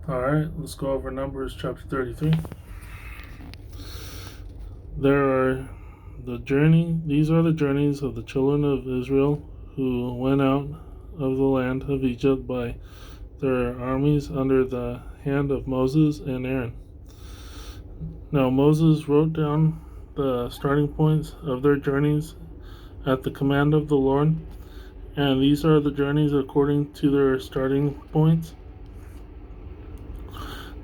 Alright, let's go over Numbers chapter 33. These are the journeys of the children of Israel who went out of the land of Egypt by their armies under the hand of Moses and Aaron. Now Moses wrote down the starting points of their journeys at the command of the Lord, and these are the journeys according to their starting points.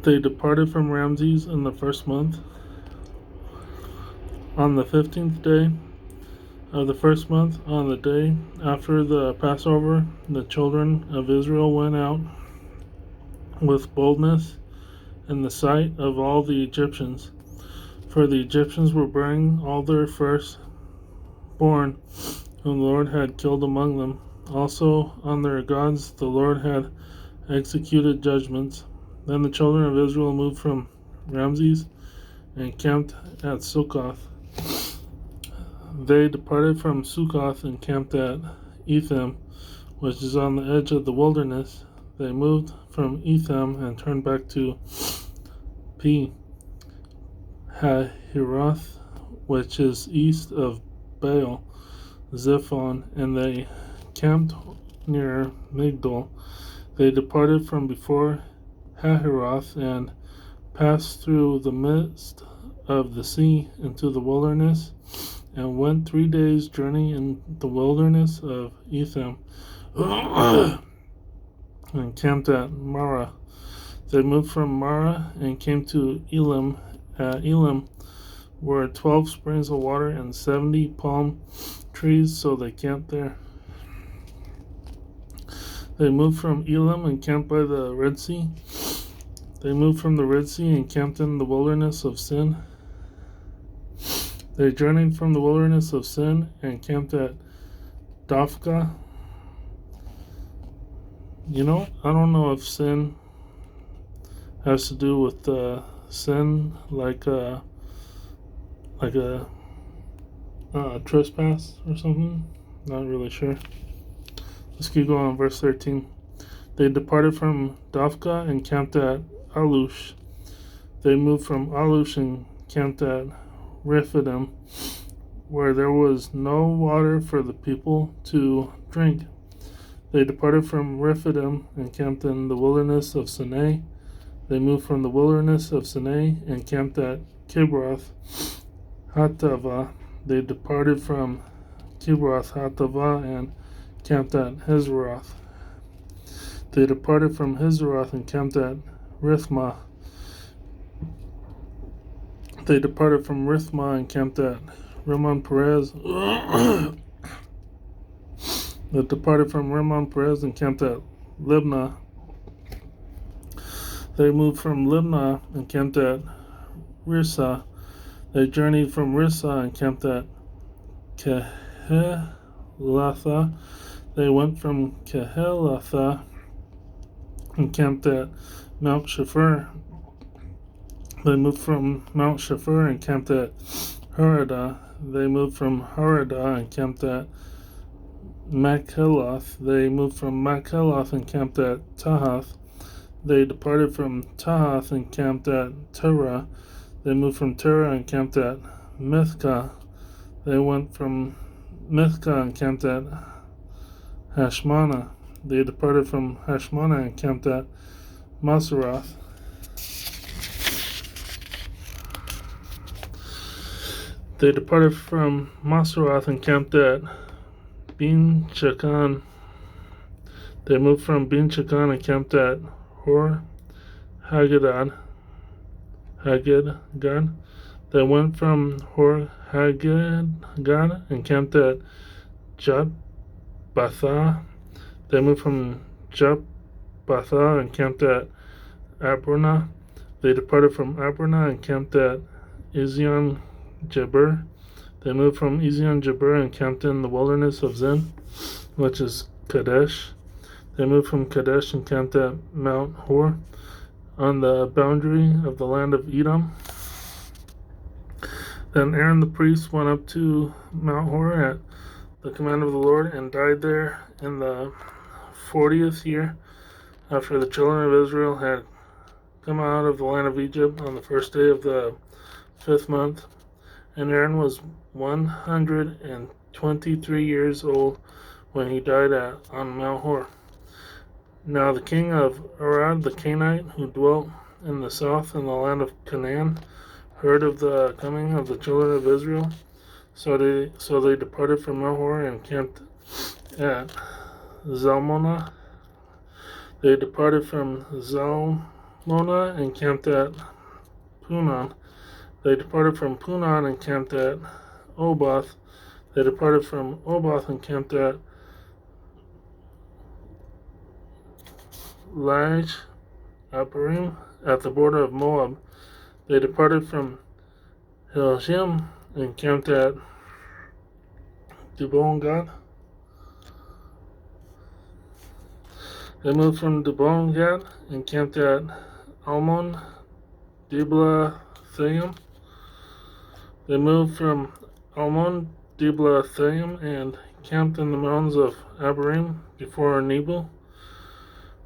They departed from Ramses in the first month. On the 15th day of the first month, on the day after the Passover, the children of Israel went out with boldness in the sight of all the Egyptians, for the Egyptians were burning all their firstborn whom the Lord had killed among them. Also on their gods the Lord had executed judgments. Then the children of Israel moved from Ramses and camped at Succoth. They departed from Succoth and camped at Etham, which is on the edge of the wilderness. They moved from Etham and turned back to Hahiroth, which is east of Baal Zephon, and they camped near Migdol. They departed from before Hahiroth and passed through the midst of the sea into the wilderness, and went 3 days' journey in the wilderness of Etham, and camped at Marah. They moved from Marah and came to Elim. At Elim were 12 springs of water and 70 palm trees, so they camped there. They moved from Elim and camped by the Red Sea. They moved from the Red Sea and camped in the wilderness of Sin. They journeyed from the wilderness of Sin and camped at Dophkah. I don't know if sin has to do with sin, like a trespass or something. Not really sure. Let's keep going. Verse 13. They departed from Dophkah and camped at Alush. They moved from Alush and camped at Rephidim, where there was no water for the people to drink. They departed from Rephidim and camped in the wilderness of Sinai. They moved from the wilderness of Sinai and camped at Kibroth Hattava. They departed from Kibroth Hattava and camped at Hazeroth. They departed from Hazeroth and camped at Rithmah. They departed from Rithmah and camped at Rimmon Perez. They departed from Rimmon Perez and camped at Libnah. They moved from Libnah and camped at Rissah. They journeyed from Rissah and camped at Kehelatha. They went from Kehelatha and camped at Mount Shafir. They moved from Mount Shafir and camped at Haradah. They moved from Haradah and camped at Machpelah. They moved from Machpelah and camped at Tahath. They departed from Tahath and camped at Terah. They moved from Terah and camped at Mithkah. They went from Mithkah and camped at Hashmanah. They departed from Hashmanah and camped at Maseroth. They departed from Maseroth and camped at Bin Chakan. They moved from Bin Chakan and camped at Hor Haggad. They went from Hor Haggad and camped at Jotbathah. They moved from Jotbathah and camped at Abronah. They departed from Abronah and camped at Ezion Geber. They moved from Ezion Geber and camped in the wilderness of Zin, which is Kadesh. They moved from Kadesh and camped at Mount Hor, on the boundary of the land of Edom. Then Aaron the priest went up to Mount Hor at the command of the Lord and died there in the 40th year after the children of Israel had come out of the land of Egypt on the first day of the 5th month. And Aaron was 123 years old when he died on Mount Hor. Now the king of Arad the Canaanite, who dwelt in the south in the land of Canaan, heard of the coming of the children of Israel. So they departed from Mount Hor and camped at Zalmonah. They departed from Zalmonah and camped at Punon. They departed from Punon and camped at Oboth. They departed from Oboth and camped at Lige Aparim at the border of Moab. They departed from Hilshim and camped at Dibon-Gad. They moved from Dibon-Gad and camped at Almon Diblathaim. They moved from Almon Diblathaim and camped in the mountains of Abarim before Nebo.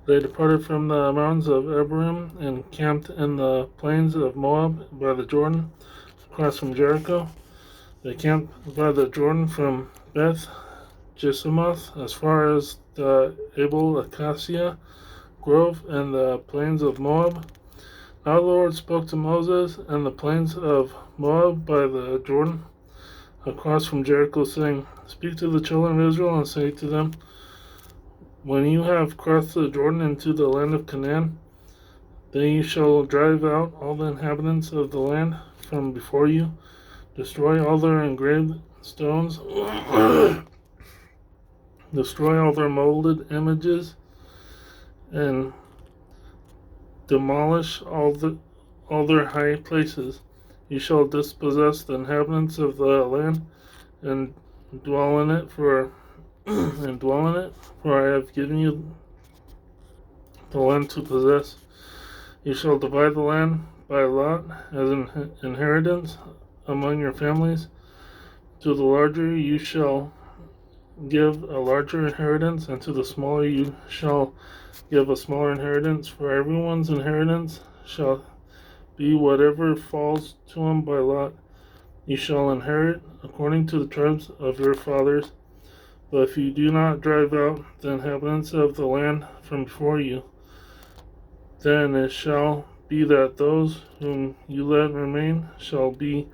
They departed from the mountains of Abarim and camped in the plains of Moab by the Jordan, across from Jericho. They camped by the Jordan from Beth Jesimoth as far as the Abel Acacia Grove and the plains of Moab. Now the Lord spoke to Moses in the plains of Moab by the Jordan, across from Jericho, saying, Speak to the children of Israel and say to them, When you have crossed the Jordan into the land of Canaan, then you shall drive out all the inhabitants of the land from before you, destroy all their engraved stones, destroy all their molded images, and demolish all their high places. You shall dispossess the inhabitants of the land and dwell in it, for I have given you the land to possess. You shall divide the land by lot as an inheritance among your families. To the larger you shall give a larger inheritance, and to the smaller you shall give a smaller inheritance, for everyone's inheritance shall be whatever falls to him by lot. You shall inherit according to the tribes of your fathers. But if you do not drive out the inhabitants of the land from before you, then it shall be that those whom you let remain shall be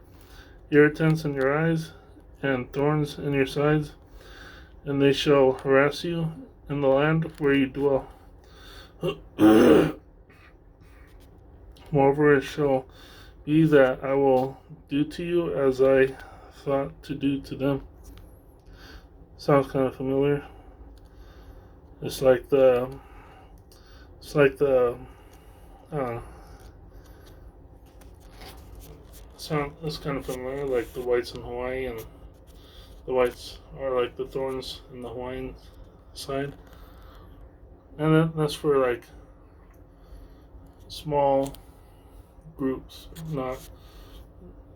irritants in your eyes and thorns in your sides, and they shall harass you in the land where you dwell. Moreover, it shall be that I will do to you as I thought to do to them. Sounds kind of familiar. It's like the it's kind of familiar, like the whites in Hawaii, and the whites are like the thorns in the Hawaiian side. And that's for like small groups.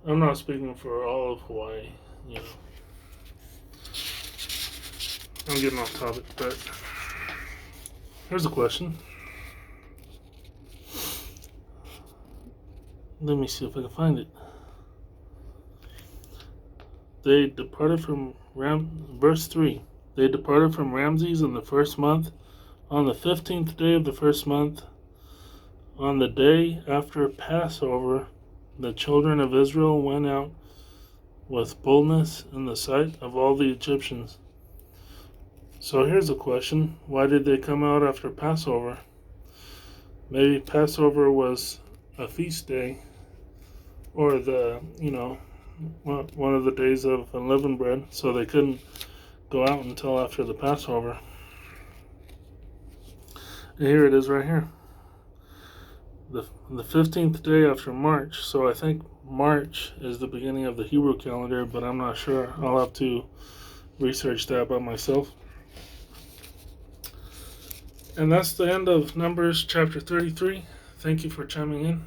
I'm not speaking for all of Hawaii, you know. I'm getting off topic, but here's a question. Let me see if I can find it. They departed from verse 3. They departed from Ramses in the first month, on the 15th day of the first month, on the day after Passover. The children of Israel went out with boldness in the sight of all the Egyptians. So here's a question. Why did they come out after Passover? Maybe Passover was a feast day, or one of the days of unleavened bread, so they couldn't go out until after the Passover. And here it is right here. The 15th day after March, so I think March is the beginning of the Hebrew calendar, but I'm not sure. I'll have to research that by myself. And that's the end of Numbers chapter 33. Thank you for chiming in.